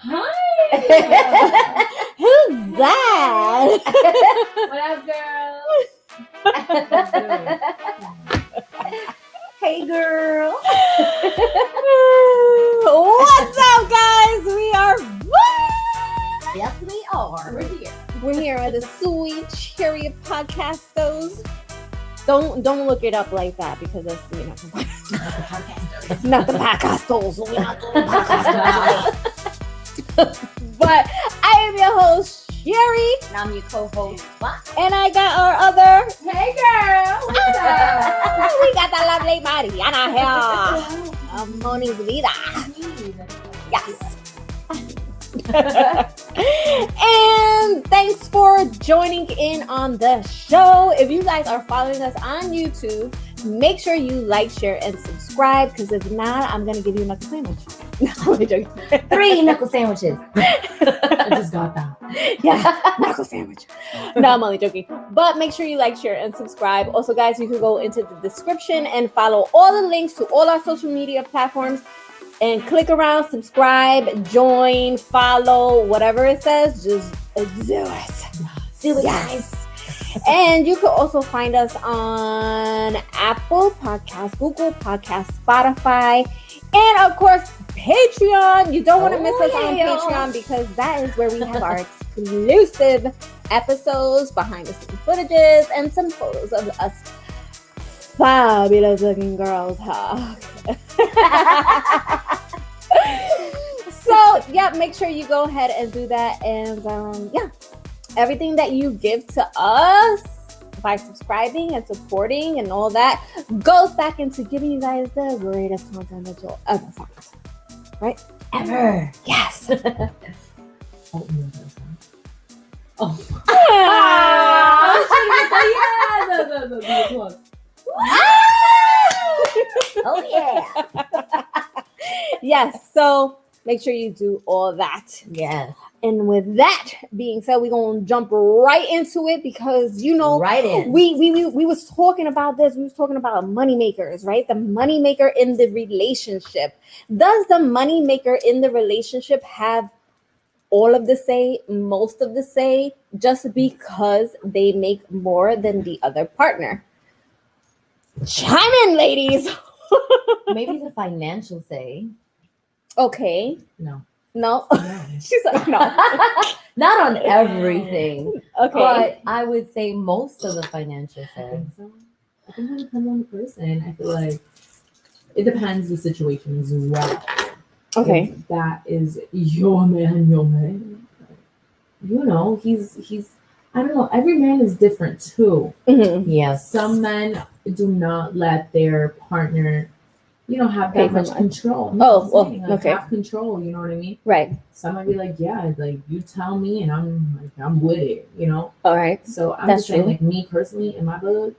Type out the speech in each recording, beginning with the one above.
Hi. Who's that? What up, girls? Hey, girl. What's up, guys? We are Yes, we are. We're here. We're here at the Sweet Cherry Podcastos. Don't look it up like that because that's not the Podcastos. We're not doing Podcastos. But I am your host, Sherry, And I'm your co-host, Fox. and I got our other. Hey, girl. What's up? We got the lovely Mariana here. Monisvida. Yes. And thanks for joining in on the show. If you guys are following us on YouTube, make sure you like, share, and subscribe. Because if not, I'm gonna give you a knuckle sandwich. No, I'm joking. 3 knuckle sandwiches. I just got that. Yeah, knuckle sandwich. No, I'm only joking. But make sure you like, share, and subscribe. Also, guys, you can go into the description and follow all the links to all our social media platforms. And click around, subscribe, join, follow, whatever it says, just do it. Do it, Yes. And you can also find us on Apple Podcasts, Google Podcasts, Spotify, and of course, Patreon. You don't want to miss us on yeah. Patreon because that is where we have our exclusive episodes, behind the scenes footages, and some photos of us fabulous looking girls. So yeah, make sure you go ahead and do that. And yeah, everything that you give to us by subscribing and supporting and all that goes back into giving you guys the greatest content that you'll ever find. Right? Ever. Yes. Oh. Oh, yeah. Yes. So make sure you do all that. Yes. And with that being said, we're gonna jump right into it because Right in. we was talking about this. We was talking about money makers, right? The money maker in the relationship. Does the money maker in the relationship have all of the say, most of the say, just because they make more than the other partner? Chime in, ladies. Maybe the financial say. Okay. No. No. She's like, no. Not on everything. Okay. But I would say most of the financial say. I think it depends on the person. I feel like it depends the situation as well. Okay. If that is your man. You know, he's I don't know, every man is different too. Mm-hmm. Yes. Some men do not let their partner, have Pay that much for much. control. Oh, well, okay. okay. Have control, you know what I mean? Right. Some might be like, yeah, like you tell me and I'm with it, All right. So I'm That's just saying, true. like me personally, in my book,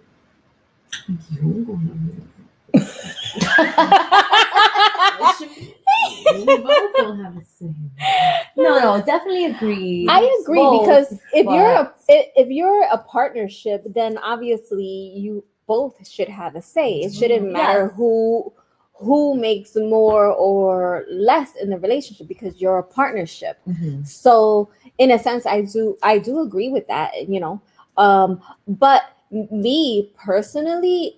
you ain't gonna have me. We both don't have the same. No, definitely agree. I agree Both, because if but- you're a partnership, then obviously you both should have a say. It shouldn't matter Yes. who makes more or less in the relationship because you're a partnership. Mhm. So in a sense, I do agree with that. But me personally,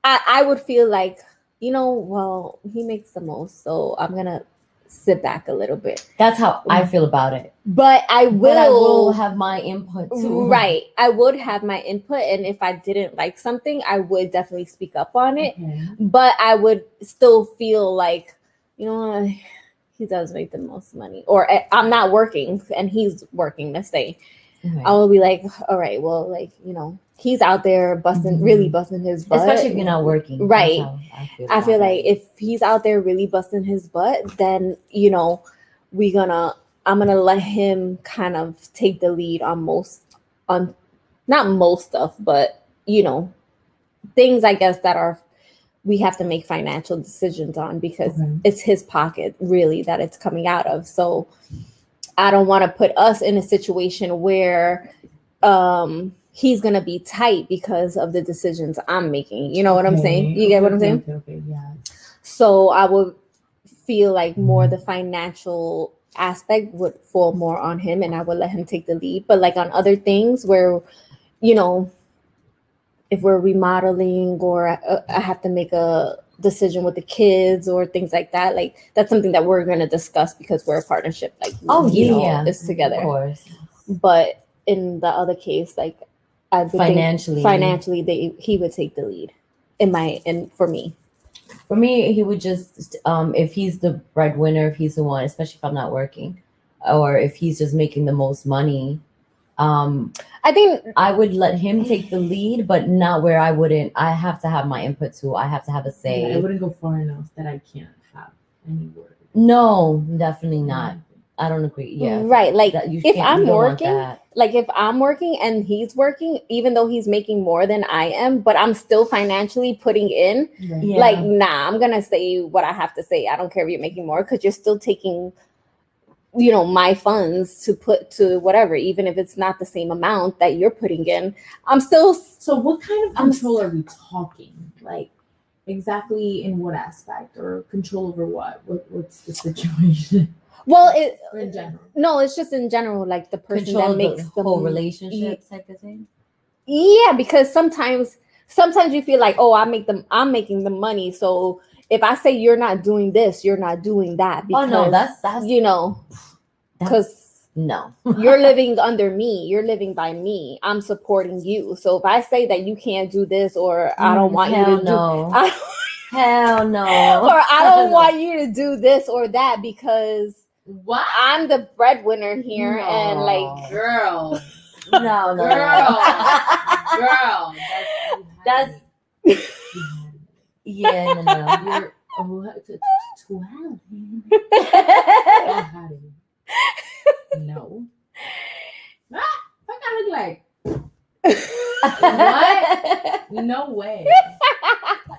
I would feel like, well, he makes the most, so I'm gonna sit back a little bit. That's how I feel about it. But I But I will will have my input too. right. I would have my input, and if I didn't like something, I would definitely speak up on it. Okay. But I would still feel like, he does make the most money, or I'm not working and he's working. Let's say Okay. I will be like, all right, well, like he's out there really busting his butt. Especially if you're not working. Right. That's how I feel about like it. if he's out there really busting his butt, then I'm gonna let him kind of take the lead on not most stuff, but things I guess that we have to make financial decisions on because it's his pocket really that it's coming out of. So I don't want to put us in a situation where he's gonna be tight because of the decisions I'm making. You know what I'm saying? You get what I'm saying? Okay, yeah. So I would feel like more the financial aspect would fall more on him, and I would let him take the lead. But like on other things where, you know, if we're remodeling or I have to make a decision with the kids or things like that, like that's something that we're going to discuss because we're a partnership, like it's together, of course. but in the other case, like I would Financially. financially he would take the lead for me. For me, he would just if he's the breadwinner, if he's the one, especially if I'm not working, or if he's just making the most money, I think I would let him take the lead, but not where I wouldn't. I have to have my input too. I have to have a say. Yeah, I wouldn't go far enough that I can't have any word. No, definitely not. I don't agree. Yeah, right. Like if I'm working and he's working, even though he's making more than I am, but I'm still financially putting in. Yeah. Like, nah, I'm gonna say what I have to say. I don't care if you're making more because you're still taking, you know, my funds to put to whatever, even if it's not the same amount that you're putting in. I'm still. So, what kind of control are we talking? Like, exactly in what aspect, or control over what? What's the situation? Well, or in general. No, it's just in general, like the person control that makes the whole relationship type of thing. Yeah, because sometimes you feel like, oh, I'm making the money, so if I say you're not doing this, you're not doing that. Because, that's you know, because no, you're living under me, you're living by me. I'm supporting you. So if I say that you can't do this, or I don't want you to do, hell no, or I don't want you to do this or that because. What? I'm the breadwinner here, and like, girl, no, girl, that's yeah, no. You're no. What I look like? What? No way.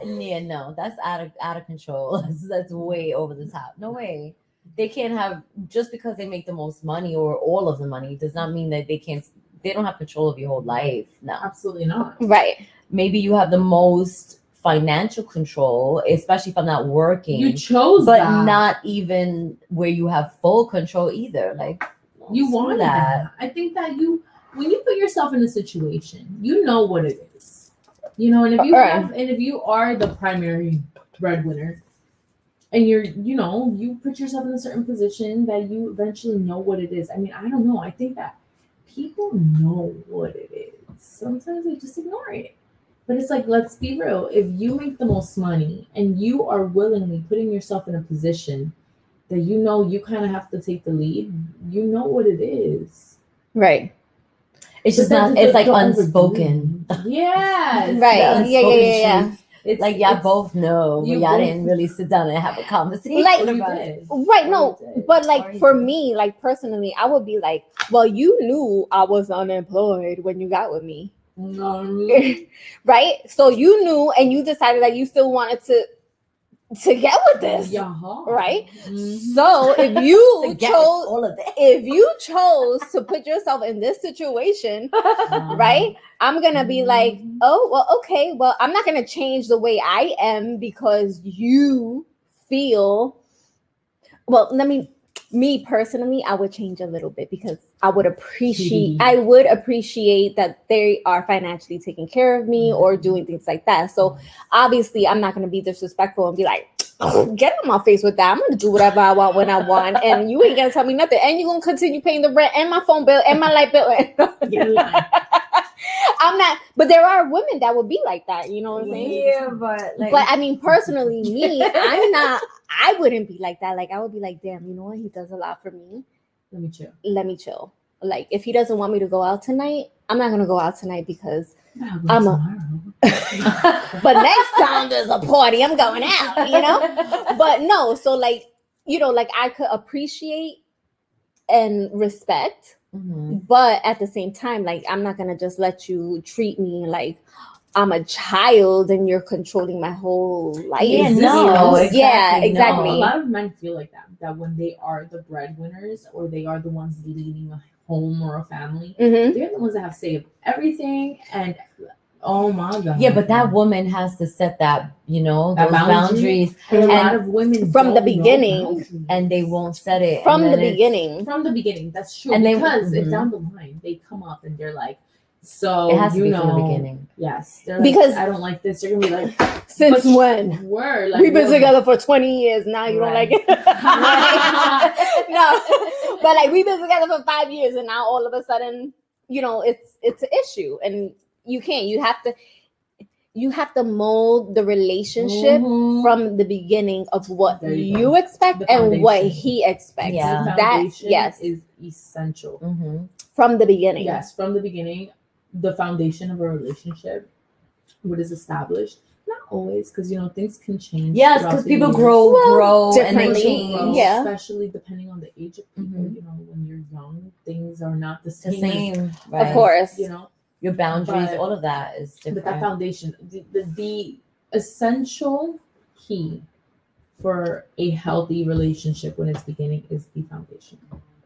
Yeah, no, that's out of control. That's way over the top. No way. They can't have, just because they make the most money or all of the money does not mean that they don't have control of your whole life. No, absolutely not. Right. Maybe you have the most financial control, especially if I'm not working. You chose but that. Not even where you have full control either. Like, you want that. I think that when you put yourself in a situation, you know what it is. You know, and if you are the primary breadwinner, and you put yourself in a certain position that you eventually know what it is. I mean, I don't know. I think that people know what it is. Sometimes they just ignore it. But it's like, let's be real. If you make the most money and you are willingly putting yourself in a position that you kind of have to take the lead, you know what it is. Right. It's just not, it's like unspoken. Yes. Right. Yeah. It's like y'all both know, but y'all didn't really sit down and have a conversation. Like, right? No, but like for me, like personally, I would be like, well, you knew I was unemployed when you got with me, right? So you knew, and you decided that you still wanted to get with this, right? Mm-hmm. So if you chose to put yourself in this situation, right? I'm gonna be like, oh, well, okay, well, I'm not gonna change the way I am because you feel. Well, me personally, I would change a little bit because I would appreciate that they are financially taking care of me or doing things like that. So obviously, I'm not gonna be disrespectful and be like, get on my face with that. I'm gonna do whatever I want when I want, and you ain't gonna tell me nothing. And you're gonna continue paying the rent and my phone bill and my light bill. I'm not, but there are women that would be like that. You know what I'm saying? Yeah, but I mean, personally, me, I wouldn't be like that. Like, I would be like, damn, you know what? He does a lot for me. Let me chill. Like, if he doesn't want me to go out tonight, I'm not gonna go out tonight because but next time there's a party, I'm going out, you know? But no, so like, like I could appreciate and respect, but at the same time, like, I'm not gonna just let you treat me like I'm a child and you're controlling my whole life. Yeah, no, exactly. No. A lot of men feel like that when they are the breadwinners or they are the ones leading a home or a family, they're the ones that have say of everything. And Oh my God. Yeah, but that woman has to set that, those That boundaries. And a And lot of women from the don't know beginning, boundaries. And they won't set it. from and the then it's- beginning. From the beginning, that's true. And they- because if Mhm. down the line they come up and they're like, so It has to you be know, from the beginning. yes, they're like, Because- I don't like this. You're gonna be like, Since but when? We're like, We've been we're- together for 20 years. Now you don't Right. like it? No, but like we've been together for 5 years, and now all of a sudden, it's an issue, and you can't. You have to mold the relationship Mhm. from the beginning of what There you you go. expect The and what foundation. he expects. Yeah. The That foundation yes, is essential. Mhm. from the beginning. Yes, from the beginning, the foundation of a relationship, what is established. Not always, because things can change. Yes, throughout because the people years. grow and they differently. change. Yeah. Especially depending on the age of people. Mhm. When you're young, things are not the The same. same, right? Of course. Your boundaries, But- all of that is different. But that foundation, the essential key for a healthy relationship when it's beginning is the foundation.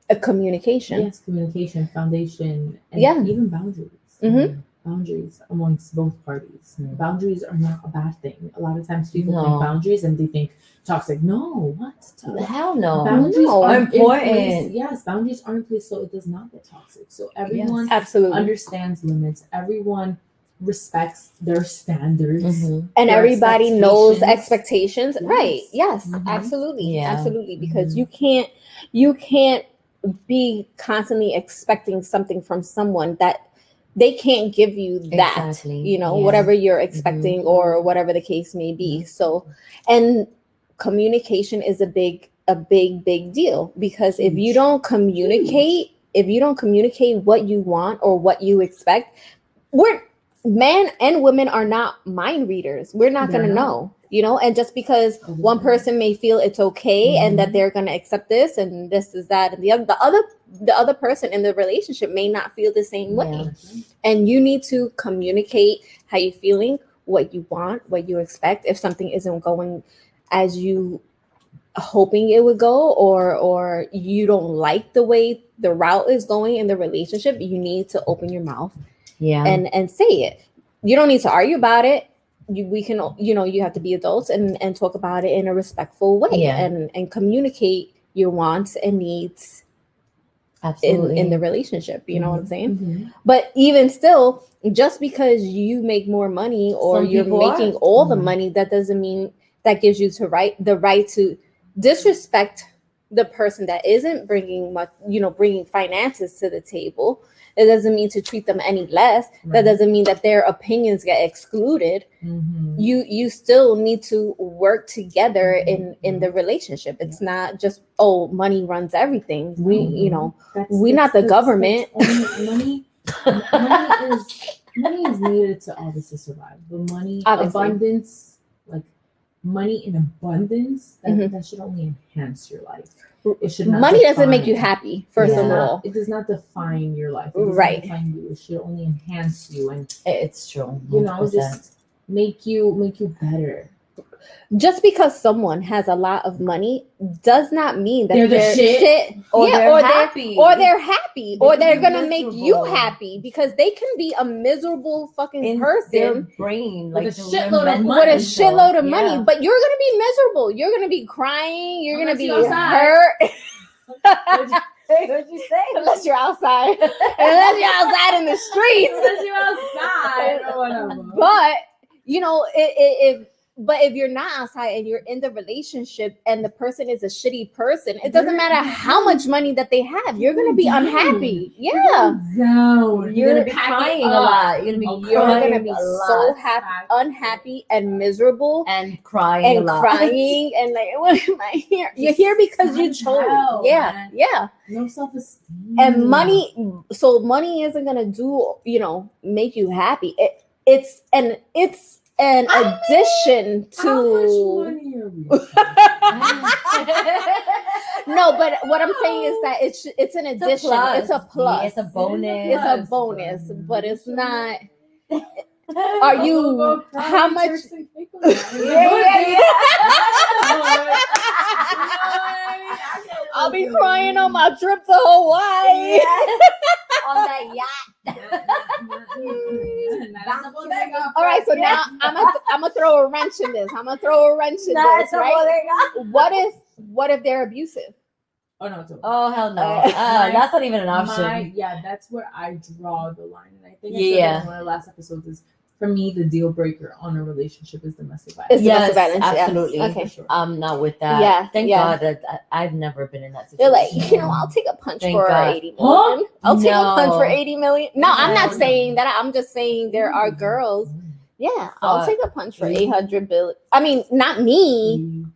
A communication. Yes, communication, foundation, and Yeah. even boundaries. Mhm. Boundaries amongst both parties. Mhm. Boundaries are not a bad thing. A lot of times people No. think boundaries and they think toxic. No, what? Hell no. Boundaries No. are Important. in place. Yes, boundaries are in place so it does not get toxic. So everyone Absolutely. understands limits. Everyone respects their standards. Mhm. And their everybody knows expectations. expectations. Right. Yes, Mhm. absolutely. Yeah. Absolutely. Because Mhm. you can't be constantly expecting something from someone that they can't give you that, Exactly. Yeah. whatever you're expecting Mhm. or whatever the case may be. So, and communication is a big deal, because if you Huge. don't communicate, what you want or what you expect, men and women are not mind readers. We're not They're going to not. know, and just because one person may feel it's okay and that Mhm. they're going to accept this and this is that, and the other person in the relationship may not feel the same way. Yeah. And you need to communicate how you're feeling, what you want, what you expect. If something isn't going as you hoping it would go, or you don't like the way the route is going in the relationship, you need to open your mouth Yeah. and say it. You don't need to argue about it. We can, you have to be adults and talk about it in a respectful way, Yeah. and communicate your wants and needs Absolutely. in the relationship. You know what I'm saying? Mhm. But even still, just because you make more money or Some you're people making are. all the Mhm. money, that doesn't mean that gives you the right to disrespect the person that isn't bringing much, bringing finances to the table. It doesn't mean to treat them any less. That Right. doesn't mean that their opinions get excluded. Mhm. You still need to work together Mhm. in the relationship. It's not just, money runs everything. Mhm. We're not the government. Money is needed to obviously survive. But Obviously. abundance, like money in abundance, Mhm. that should only enhance your life. It should not Money doesn't make you define- happy, first Yeah. of all. It does not define your life. It does not Right. define you. It should only enhance you and It's true. just make you better. Just because someone has a lot of money does not mean that They're the shit. Or yeah, they're happy. or they're happy, They or can they're be gonna make you miserable. happy, because they can be a miserable fucking in their person brain, With like a shitload of mental. money. with a shitload of Yeah. money, but you're gonna be miserable. You're gonna be crying. You're Unless gonna you're be outside. hurt. What'd you say? Unless you're outside, unless you're outside in the streets. Unless you're outside or whatever. But if you're not outside and you're in the relationship and the person is a shitty person, it doesn't matter how much money that they have. You're gonna be unhappy. Yeah, Down. You're gonna be Pack it crying a up. lot. You're gonna be Okay. you're crying gonna be a so lot. happy, unhappy, and miserable. And crying a And lot. crying and like, what am I here? You're here because you Just chose. hell, Yeah, man. yeah. No self-esteem. And money, so money isn't gonna make you happy. It's an addition How much to. money are we? No, but what I'm saying is that it's an It's addition. plus. It's a plus. Yeah, it's a bonus. It's a bonus, but it's not. Are you? How much? I'll be crying on my trip to Hawaii. On that yacht. All right, so now I'm gonna throw a wrench in this. Right? What if they're abusive? Oh no, it's over. Oh hell no! That's not even an option. That's where I draw the line, and I think I said that in one of the last episodes is for me the deal breaker on a relationship is domestic violence. Yes, absolutely. Yes. Okay, sure. I'm not with that. Yeah, thank God that I've never been in that situation. They're like, I'll take a punch for 80 million. I'll take a punch for 80 million. No, I'm not saying that. I'm just saying there are girls. Yeah, I'll take a punch for 800 billion. I mean, not me.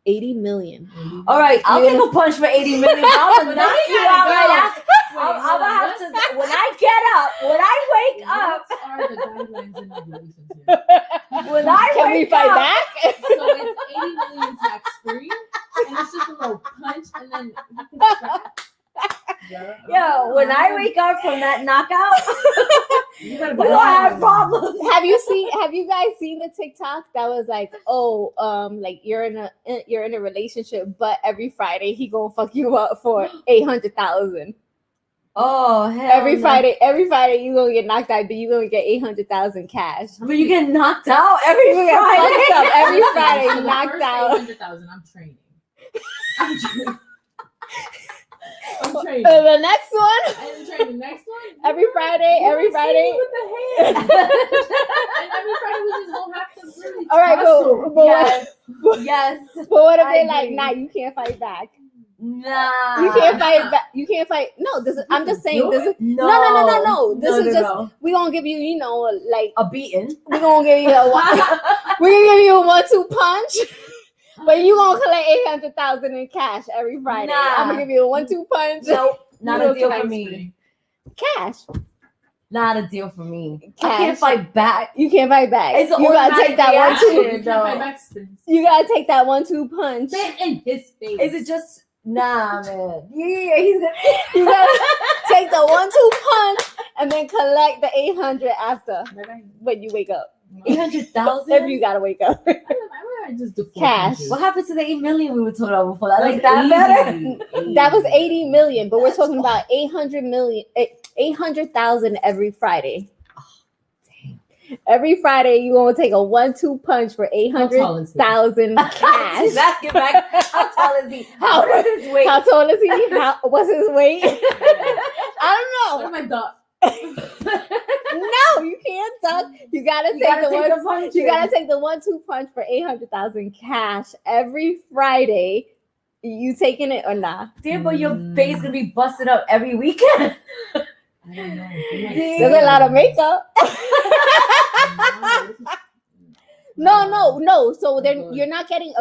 80 million. All right, I'll take a punch for 80 million. I'm gonna knock you out right after. I'm gonna have to. When I get up, when I wake up. What are the guidelines and regulations here? When I Can we fight back? So it's 80 million tax free, and it's just a little punch, and then you can scratch. Yo, when I wake up from that knockout, we don't have problems. Have you guys seen the TikTok that was like, like you're in a relationship, but every Friday he gonna fuck you up for 800,000. Oh hell! Every Friday you gonna get knocked out, but you gonna get 800,000 cash. But you get knocked out every Friday. Every Friday, knocked out. 800,000. I'm training. I'm training. The next one. I'm training. Next one. Every Friday. With the hand. And every Friday we just don't have to really. All right, yes. But what if they like, nah, you can't fight back? Nah, you can't fight back. You can't fight. No, I'm just saying. No. This is just we gonna give you, like a beating. We gonna give you a 1-2 punch. But you gonna collect 800,000 in cash every Friday. Nah. I'm gonna give you a 1-2 punch. Nope, not a deal for me. Cash. Not a deal for me. Cash. I can't fight back. You can't fight back. It's you gotta take that 1-2. You gotta take that 1-2 punch. Spit in his face. Is it just nah, man? Yeah, he's gonna. You gotta take the 1-2 punch and then collect the 800 after when you wake up. 800,000. If you gotta wake up. I just do cash. What happened to the 8 million we were talking about before? That better? That was 80 million, but we're talking about 800,000 every Friday. Oh, dang. Every Friday, you gonna take a 1-2 punch for 800,000 cash. She's asking back, how tall is he? What is his weight? How tall is he? What's his weight? I don't know. What am I duck? No, you can't duck. You gotta take the 1-2 punch for 800,000 cash every Friday. You taking it or not? Damn, but your face gonna be busted up every weekend. I don't know. There's a lot of makeup. No. So then you're not getting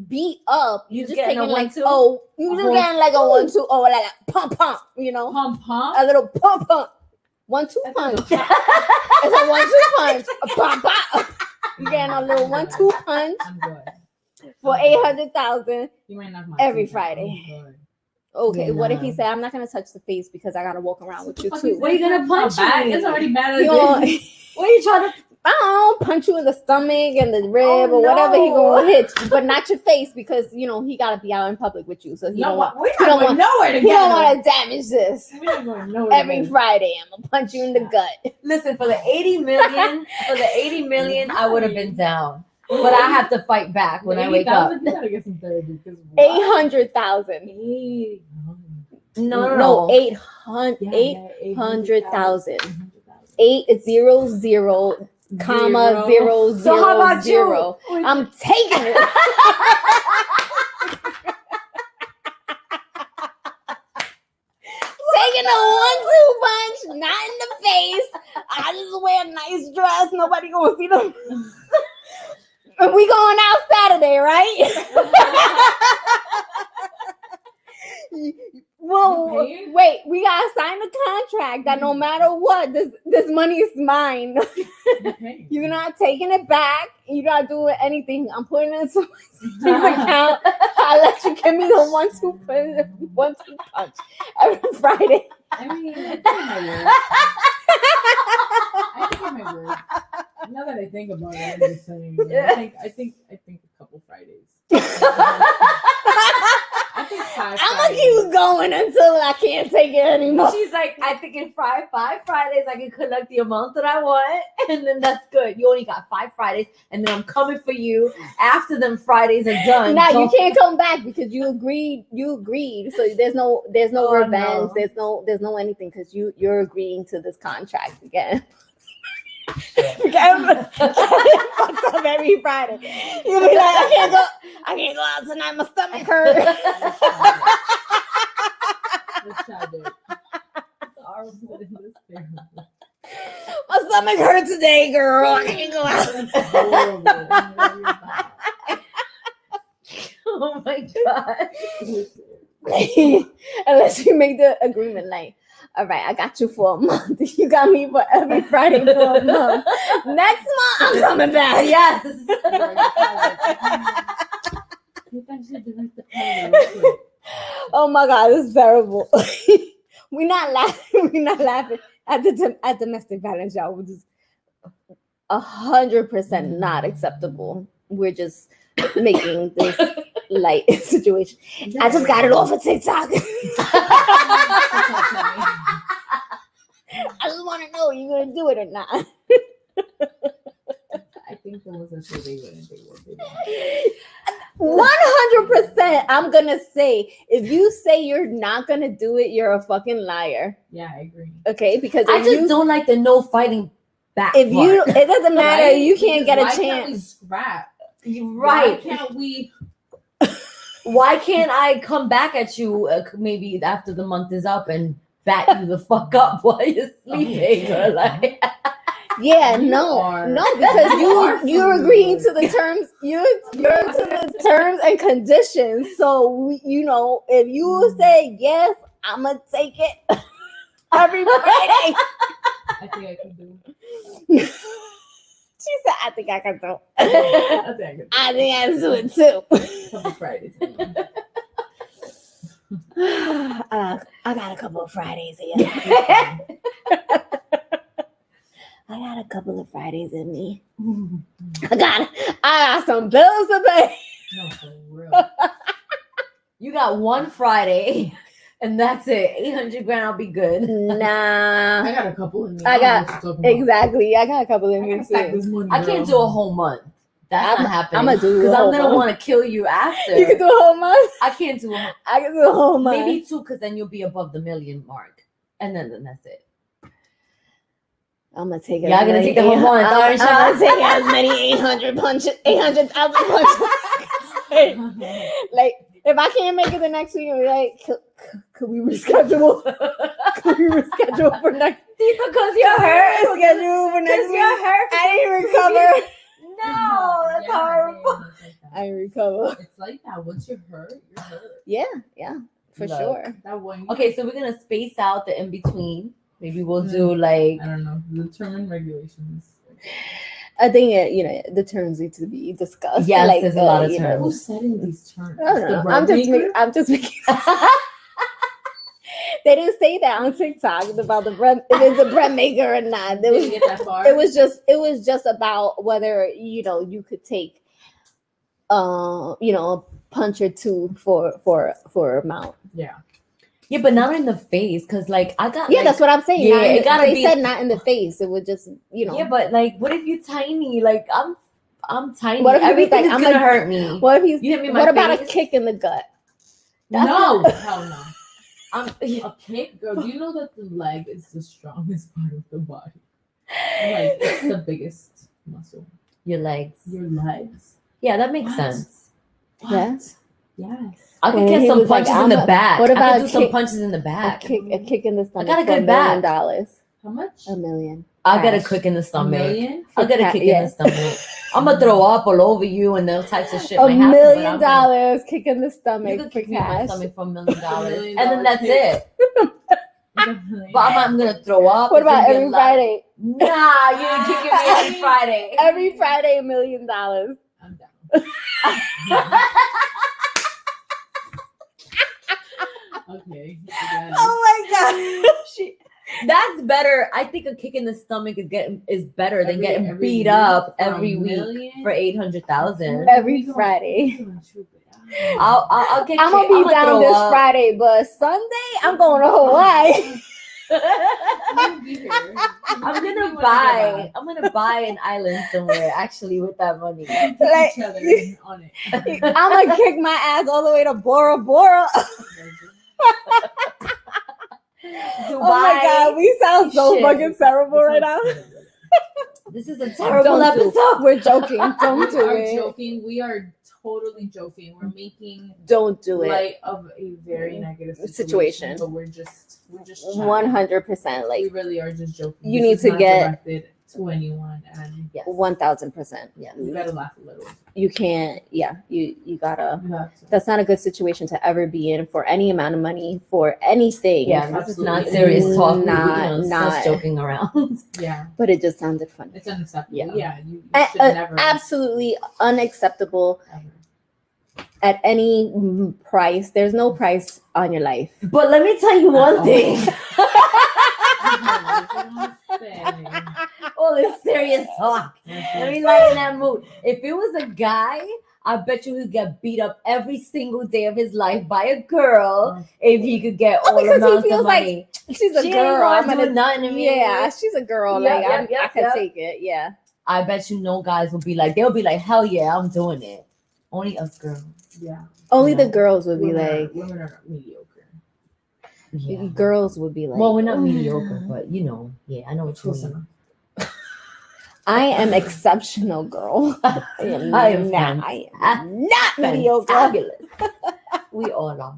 beat up. You're just taking like getting like a 1-2 or like a pump, pump, a little pump. 1-2 punch. It's a 1-2 punch. A pump. You're getting a little 1-2 punch for 800,000 every Friday. Okay, what if he said, I'm not gonna touch the face because I gotta walk around with you too? What are you gonna punch me? It's already bad. What are you trying to? I don't know, punch you in the stomach and the rib or whatever he gonna hit you, but not your face because he gotta be out in public with you, so he don't want to damage this. Every Friday, I'm gonna punch you in the gut. Listen, for the 80 million, I would have been down, but I have to fight back when I wake up. You gotta get some therapy. 800,000. No, 800,000. 800, comma 000. So how about 0. I'm taking it. Taking a 1-2 punch, not in the face. I just wear a nice dress. Nobody gonna see them. And we going out Saturday, right? Well, wait, we gotta sign a contract that no matter what, this money is mine. You're not taking it back. You're not doing anything. I'm putting it in someone's account. I'll let you give me the 1-2 punch every Friday. I mean, I think my word. Now that I think about it, I'm just saying. I think a couple Fridays. I think 5 I'm gonna keep going until I can't take it anymore. She's like, I think in 5 Fridays I can collect the amount that I want, and then that's good. You only got 5 Fridays, and then I'm coming for you after them Fridays are done. Now you can't come back because you agreed. So there's no revenge. No. There's no anything because you're agreeing to this contract again. Fucked up every Friday. You'll be like, I can't go out tonight. My stomach hurts. My stomach hurts today, girl. I can't go out. Oh my god. Unless you make the agreement like, all right, I got you for a month. You got me for every Friday for a month. Next month, I'm coming back. Yes. Oh my god, this is terrible. We're not laughing at domestic violence, y'all, which is 100% not acceptable. We're just making this light situation. I just got it off of TikTok. I just want to know, you gonna do it or not? I think the ones that say they wouldn't, they would. 100%. I'm gonna say, if you say you're not gonna do it, you're a fucking liar. Yeah, I agree. Okay, because I just don't like the no fighting back. If you, it doesn't matter. Right? You can't get a Why chance. Can't we scrap? Right? Why can't we? Why can't I come back at you maybe after the month is up and bat you the fuck up while you're sleeping? Or like, yeah, no, because you're agreeing to the terms. You're to the terms and conditions. So if you say yes, I'm gonna take it every Friday. I think I can do. She said, I think I can do. I think I can do it too. Couple Fridays. I got a couple of Fridays here. I got a couple of Fridays in me. I got some bills to pay. No, for real. you got one Friday, and that's it. 800 grand, I'll be good. Nah, I got a couple in me. Exactly. I got a couple in me too. I can't do a whole month. That's not happening. I'm gonna do because I'm gonna want to kill you after. You can do a whole month. I can't do a whole. I can do a whole month. Maybe 2, because then you'll be above the million mark, and then that's it. I'm gonna take it. Y'all gonna take the whole month, I'm gonna take as many 800,000 punches. Like, if I can't make it the next week, I'll be like, could we reschedule? Could we reschedule for next? Because you're hurt. Reschedule for next week. You're hurt. I didn't recover. No, that's horrible. I didn't recover. It's like that. Once you're hurt, you're hurt. Yeah, for sure. That one. Okay, so we're gonna space out the in between. Maybe we'll do like, I don't know, the term and regulations. I think the terms need to be discussed. Yes, like, there's a lot of terms. Who's setting these terms? I don't know. I'm just making. They didn't say that on TikTok about the bread. If it's a bread maker or not. Didn't get that far. It was just about whether you could take a punch or two for amount. Yeah. Yeah, but not in the face, because like I got. Yeah, that's what I'm saying. Yeah, it gotta they be. said not in the face. It would just Yeah, but like, what if you're tiny? Like I'm tiny. What if everything's like, gonna hurt me? What if you hit me in my What about face? a kick in the gut? No, hell no. A kick, girl. Do you know that the leg is the strongest part of the body? Like, it's the biggest muscle. Your legs. Your legs. Yeah, that makes What? sense. What? Yes. Yes. I could When get he some was like, punches in the back. what I about could do a some kick- punches in the A back. kick in the stomach. got a for good $1 back. million. How much? $1 million. I got a Cash. kick in the $1 stomach. million? I got a kick in the stomach. I'm gonna throw up all over you and those types of shit. $1 might happen, million but I'm gonna- kick in the You stomach could for kick me in my cash. stomach for $1 million, $1 and then that's kick. it. But I'm gonna throw up. What It's gonna about be a every lot. Friday? Nah, you ain't kicking me every Friday. Every Friday, $1 million. I'm down. Okay. Oh my god! That's better. I think a kick in the stomach is better than getting beat up every week for 800,000. Every Friday. I'll get. I'm gonna be down throw this up. Friday, but Sunday I'm going to Hawaii. I'm gonna buy an island somewhere actually with that money. Like, Each other on it. I'm gonna kick my ass all the way to Bora Bora. Dubai. Oh my god, we sound so Shit. fucking terrible right now. This is a terrible Don't do- episode. We're joking. Don't We do are it. joking. We are totally joking. We're making Don't do it. light of a very negative Situation. But we're just 100%. we Like really are just joking. You This need is to not get- directed to anyone, and Yes. 1000%. Yes. you gotta laugh a little. You can't. Yeah. You gotta. You have to. That's not a good situation to ever be in for any amount of money for anything. Yeah, this is not Absolutely. serious talk. We, Not- just joking around. Yeah, But it just sounded funny. it's unacceptable. Yeah. Yeah, you should never. Absolutely unacceptable ever. at any price. There's no price on your life. But let me tell you one thing. All this serious talk. Let me lighten that mood. If it was a guy, I bet you he'd get beat up every single day of his life by a girl if he could get all because he amounts feels of money. She's a She ain't girl. I'm gonna gonna do nothing to me. Yeah, she's a girl. Yep, Like yep, I yep, can yep. take it. Yeah. I bet you no guys will be like, they'll be like, hell yeah, I'm doing it. Only us girls. Yeah, Only Yeah. the girls would be women are mediocre. Yeah. girls would be like. Well, we're not mediocre, but yeah, I know what you Close mean. enough. I am exceptional, girl. I am I am not. I am not mediocre. Fabulous. We all are.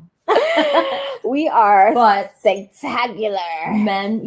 We are But spectacular. men,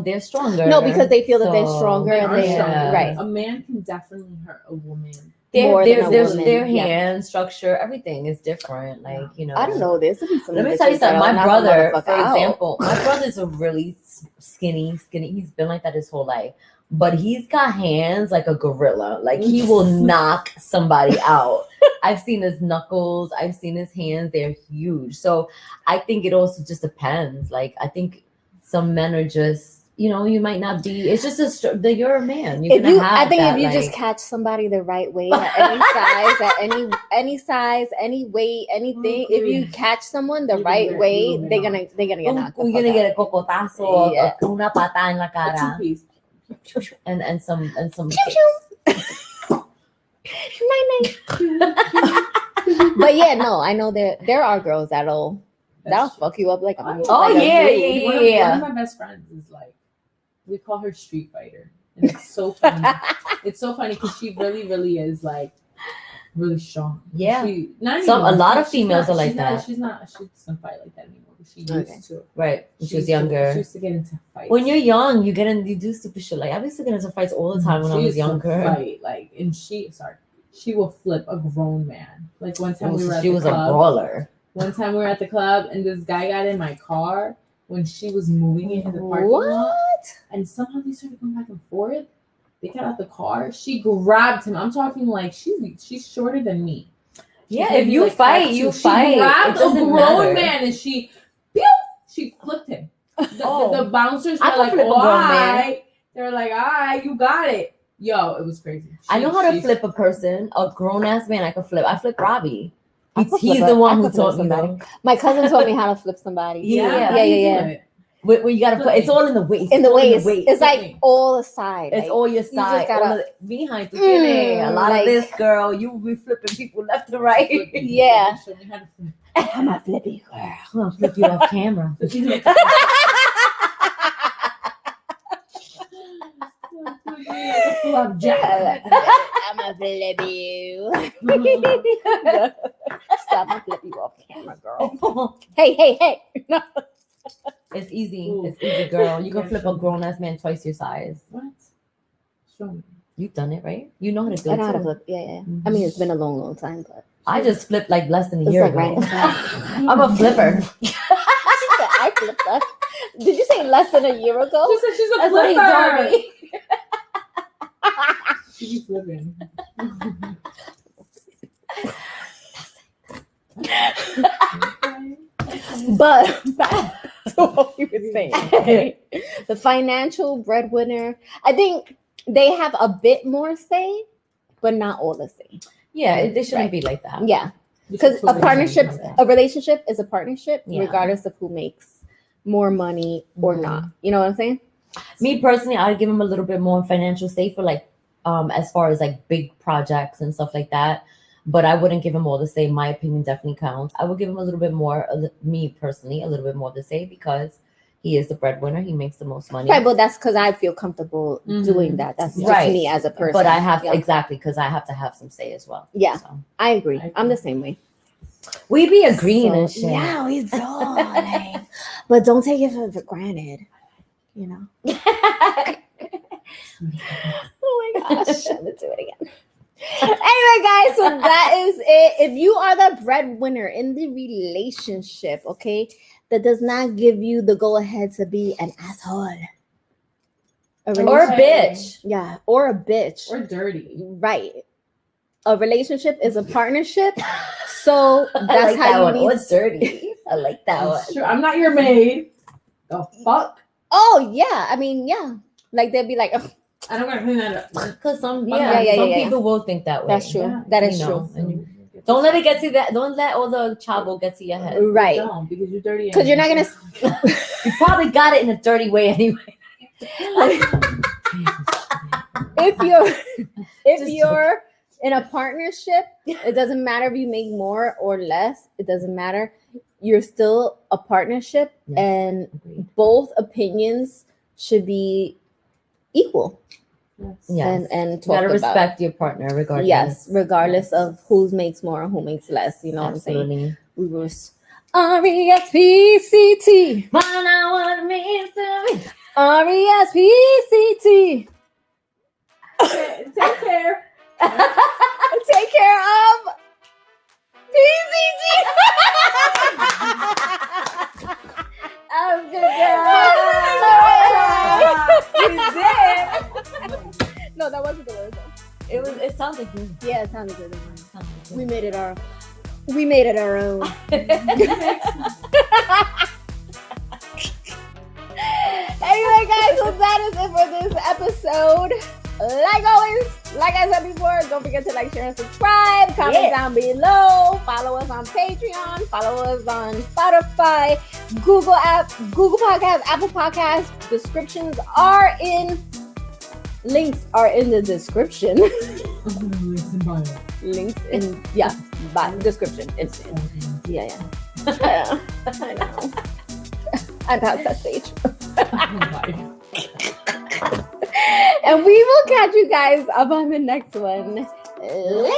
they're stronger. No, because they feel that they're So, stronger They and are they stronger. right. A man can definitely hurt a woman. More than a woman. Their Yeah. hand structure, everything is different. Like, I don't know. This would be some. Let me tell you bitches something. that'll My knock a brother, motherfucker for out. example, my brother's a really skinny. He's been like that his whole life. But he's got hands like a gorilla. Like he will knock somebody out. I've seen his knuckles. I've seen his hands. They're huge. So I think it also just depends. Like I think some men are just, you might not be. It's just you're a man. You're gonna have I think that, if you like, just catch somebody the right way at any size, at any size, any weight, anything, if you catch someone the You right can way, get- they're gonna get knocked. You're gonna get a cocotazo, Yeah. una pata en la A cara, two-piece. and some. But yeah, no, I know there are girls that'll fuck you up like a Oh, like a yeah, dude. yeah. One of my best friends is like, we call her Street Fighter, and it's so funny. It's so funny because she really, really is like really strong. Yeah. She, not A anymore. lot of She's females not- are like she's not- that. She doesn't fight like that anymore. But she Okay. used to. Right, when she was used to- younger. She used to get into fights. When you're young, you do stupid shit. Like I used to get into fights all the time when I She was used to younger. Fight, like, and she will flip a grown man. Like one time we were at She the was a club. brawler. One time we were at the club and this guy got in my car when she was moving it in the parking lot. And somehow they started going back and forth. They got out the car. She grabbed him. I'm talking like she's shorter than me. Yeah, She's if you like fight, 5'2". you She fight. It grabbed a doesn't grown matter. man and she flipped him. Oh. The bouncers I were could like, flip a "All grown man." right." They were like, "All right, you got it." Yo, it was crazy. I know how to She- flip a person, a grown ass man. I could flip. I flip Robbie. I could He's flip the a- one I who could flip taught me somebody. though. My cousin taught me how to flip somebody. Yeah. how do you do yeah. it? Where you gotta put. It's all in the waist. In the It's all waist. It's like all aside. It's like, all your just side. gotta- All of the, behind tu tiene a lot like- of this, girl. You will be flipping people left to right. Yeah. Show me how to flip. I'm a flippy girl. I'm gonna flip you off camera. Flapjack. I'm a flip you. Stop and flip you off camera, girl. Hey. No. It's easy. Ooh. It's easy, girl. You can Yeah, flip sure. a grown ass man twice your size. What? Show me. You've done it, right? You know how to do I it. know how to too. flip. Yeah. I mean, it's been a long time, but I just flipped like less than a it's year like ago. right inside. I'm a flipper. She said I flipped that. Did you say less than a year ago? She said she's a That's what he flipper. told me. She's flipping. But back to what we were saying. The financial breadwinner, I think they have a bit more say, but not all the same. Yeah, they shouldn't Right. be like that. Yeah. Because a relationship is a partnership, Yeah. regardless of who makes more money or not. You know what I'm saying? Me personally, I'd give him a little bit more financial say for like, as far as like big projects and stuff like that. But I wouldn't give him all the say. My opinion definitely counts. I would give him a little bit more, me personally, a little bit more to say because he is the breadwinner. He makes the most money. Right, but that's because I feel comfortable doing that. That's just Right. me as a person. But I have exactly because I have to have some say as well. Yeah, so. I agree. I'm the same way. We be agreeing and shit. Yeah, we do. Like, but don't take it for granted. You know. Oh my gosh, let's do it again. Anyway, guys, so that is it. If you are the breadwinner in the relationship, okay, that does not give you the go ahead to be an asshole or a bitch. Yeah, or a bitch. Or dirty. Right. A relationship is a partnership. So that's like how that you one. need. What's dirty? I like that one. Sure, I'm not your maid. The fuck? Oh yeah. I mean, yeah. Like they'd be like, ugh. I don't gotta clean that up. Because some Yeah. people will think that way. That's true. Yeah, that is you true. know, don't let it get to that. Don't let all the chavo get to your head. Right. Don't, because you're dirty. Because you're not gonna. You probably got it in a dirty way anyway. if you're in a partnership, it doesn't matter if you make more or less. It doesn't matter. You're still a partnership, Yes. and Agreed. both opinions should be equal. Yes. And You gotta talked respect your partner regardless. Yes, regardless of who makes more or who makes less. You know what I'm saying? Absolutely. We were RESPCT. Find out what it means to me. RESPCT. Take care. Take care of PCT. That was good, girl. You did. No, that wasn't the word though. It sounded good. Yeah, it sounded good. Sounded good. We made it our own. Anyway, guys, so that is it for this episode. Like always, like I said before, don't forget to like, share, and subscribe. Comment down below. Follow us on Patreon. Follow us on Spotify, Google Podcasts, Apple Podcasts. Links are in the description. Links in bio. Links in description. It's yeah. I know. I'm past that stage. And we will catch you guys up on the next one. Later.